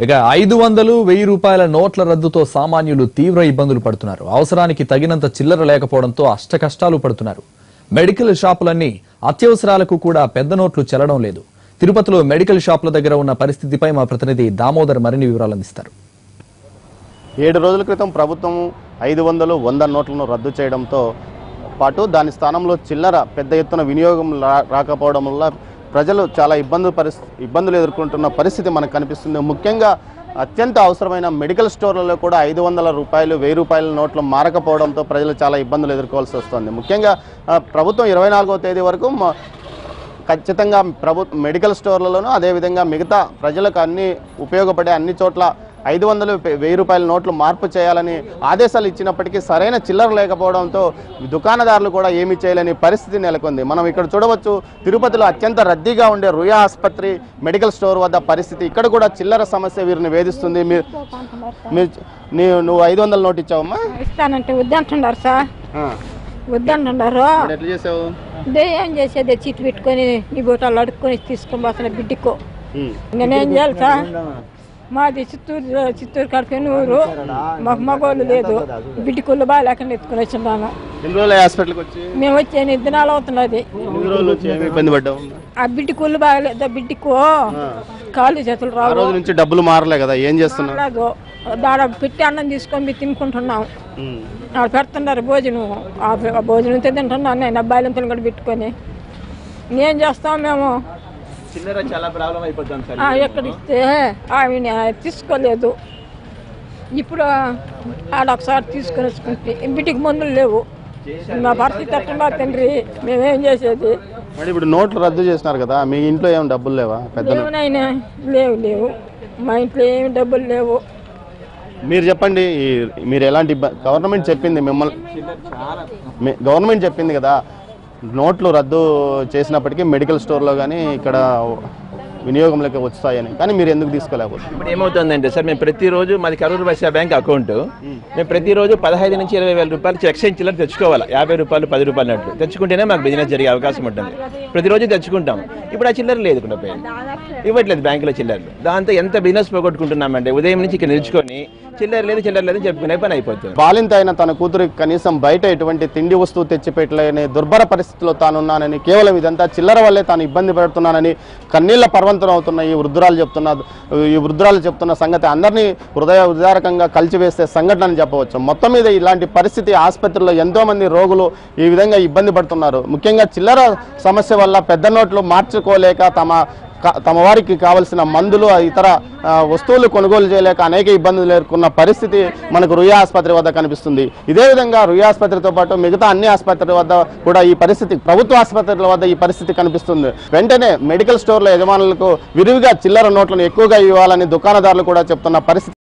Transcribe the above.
ఇక 500-1000 రూపాయల నోట్ల రద్దుతో సామాన్యులు తీవ్ర ఇబ్బందులు పడుతున్నారు. అవసరానికి తగినంత చిల్లర లేకపోవడంతో అష్టకష్టాలు పడుతున్నారు. మెడికల్ షాపులన్నీ అత్యవసరాలకు కూడా పెద్ద నోట్లు చెల్లడం లేదు. తిరుపతిలో మెడికల్ షాపుల దగ్గర ఉన్న పరిస్థితిపై మా ప్రతినిధి దామోదర్ మరిన్ని వివరాలు అందిస్తారు. 7 రోజుల క్రితం ప్రభుత్వం 500, 100 నోట్లను రద్దు చేయడంతో పాటు దాని స్థానంలో చిల్లర పెద్ద ఎత్తున వినియోగం రాకపోవడం వల్ల ప్రజలు చాలా ఇబ్బందులు ఎదుర్కొంటున్న పరిస్థితి మనకు కనిపిస్తుంది. ముఖ్యంగా అత్యంత అవసరమైన మెడికల్ స్టోర్లలో కూడా 500 రూపాయలు, 1000 రూపాయల నోట్లు మారకపోవడంతో ప్రజలు చాలా ఇబ్బందులు ఎదుర్కోవాల్సి వస్తుంది. ముఖ్యంగా ప్రభుత్వం 24వ తేదీ వరకు ఖచ్చితంగా మెడికల్ స్టోర్లలోనూ అదేవిధంగా మిగతా ప్రజలకు ఉపయోగపడే అన్ని చోట్ల 500, 1000 రూపాయల నోట్లు మార్పు చేయాలని ఆదేశాలు ఇచ్చినప్పటికీ సరైన చిల్లర లేకపోవడంతో దుకాణదారులు కూడా ఏమీ చేయలేని పరిస్థితి నెలకొంది. మనం ఇక్కడ చూడవచ్చు, తిరుపతిలో అత్యంత రద్దీగా ఉండే రుయా ఆసుపత్రి మెడికల్ స్టోర్ వద్ద పరిస్థితి. ఇక్కడ కూడా చిల్లర సమస్య వీరిని వేధిస్తుంది. నువ్వు 500 నోట్ ఇచ్చావమ్మా? ఇస్తానంటే వద్దంటున్నారు సార్, వద్దంటున్నారు. ఎట్లా చేసావు? ఏం చేసేది, చీట్ పెట్టుకొని నీ బోటాలు అడుక్కొని తీసుకొని పోతున్నా బిడ్డకు. నేనేం చేయాలి సార్? మాది చిత్తూరు కడుపుని ఊరు, మాకు మగోళ్ళు లేదు. బిడ్డకుళ్ళు బాగా లేకుండా ఎత్తుకుని వచ్చిన్నాను. మేము వచ్చి 8 దినాలు అవుతున్నది. ఆ బిడ్డకుళ్ళు బాగాలేదు, బిడ్డకు కాళ్ళు చేతులు రావు. నుంచి డబ్బులు మారలే కదా, ఏం చేస్తున్నావు? దాడ పెట్టి అన్నం తీసుకొని తినుకుంటున్నాం. ఆడ పెడుతున్నారు భోజనం, ఆ భోజనం తింటున్నాను నేను అబ్బాయిలంతా కూడా పెట్టుకొని. ఏం చేస్తాం మేము? ఎక్కడిస్తే ఆమె తీసుకోలేదు. ఇప్పుడు ఆడ ఒకసారి తీసుకొని వచ్చుకుంటే బిడ్డకి మందులు లేవు. మా పరిస్థితి అట్లా తండ్రి, మేమేం చేసేది? ఇప్పుడు నోట్లు రద్దు చేసినారు కదా, మీ ఇంట్లో ఏం డబ్బులు లేవా? లేవునైనా లేవు, మా ఇంట్లో ఏమి డబ్బులు లేవు. మీరు చెప్పండి, మీరు ఎలాంటి గవర్నమెంట్ చెప్పింది కదా నోట్లు రద్దు చేసినప్పటికీ మెడికల్ స్టోర్లో కానీ ఇక్కడ వినియోగంలోకి వస్తాయని, కానీ మీరు ఎందుకు తీసుకోలేకపోతే? ఇప్పుడు ఏమవుతుందంటే సార్, మేము ప్రతిరోజు మాది కరూరు వైశ్య బ్యాంక్ అకౌంట్, మేము ప్రతిరోజు 15 నుంచి 20 వేల రూపాయలు ఎక్స్చేంజ్ చిల్లర తెచ్చుకోవాలి. 50 రూపాయలు, 10 రూపాయలు నట్లు తెచ్చుకుంటేనే మాకు బిజినెస్ జరిగే అవకాశం ఉంటుంది. ప్రతిరోజు తెచ్చుకుంటాం. ఇప్పుడు ఆ చిల్లర లేదు, కూడా ఇవ్వట్లేదు బ్యాంకులో చిల్లరలు. దాంతో ఎంత బిజినెస్ పోగొట్టుకుంటున్నామంటే ఉదయం నుంచి ఇక్కడ నిలుచుకొని చిల్లర లేదు చెప్పుకునే పని అయిపోతుంది. బాలింత అయిన తన కూతురికి కనీసం బయట ఎటువంటి తిండి వస్తువు తెచ్చిపెట్టలేని దుర్భర పరిస్థితిలో తానున్నానని, కేవలం ఇదంతా చిల్లర వల్లే తాను ఇబ్బంది పడుతున్నానని కన్నీళ్ల పర్వంతం అవుతున్న ఈ వృద్ధురాలు చెప్తున్న సంగతి అందరినీ హృదయదారకంగా కలిచివేసే సంఘటన అని చెప్పవచ్చు. మొత్తం మీద ఇలాంటి పరిస్థితి ఆసుపత్రిలో ఎంతో మంది రోగులు ఈ విధంగా ఇబ్బంది పడుతున్నారు. ముఖ్యంగా చిల్లర సమస్య వల్ల పెద్ద నోట్లు మార్చుకోలేక తమ వారికి కావలసిన మందులు, ఇతర వస్తువులు కొనుగోలు చేయలేక అనేక ఇబ్బందులు ఎదుర్కొన్న పరిస్థితి మనకు రుయా ఆసుపత్రి వద్ద కనిపిస్తుంది. ఇదే విధంగా రుయా ఆసుపత్రితో పాటు మిగతా అన్ని ఆసుపత్రుల వద్ద కూడా ఈ పరిస్థితి, ప్రభుత్వ ఆసుపత్రుల వద్ద ఈ పరిస్థితి కనిపిస్తుంది. వెంటనే మెడికల్ స్టోర్ల యజమానులకు విరివిగా చిల్లర నోట్లను ఎక్కువగా ఇవ్వాలని దుకాణదారులు కూడా చెప్తున్న పరిస్థితి.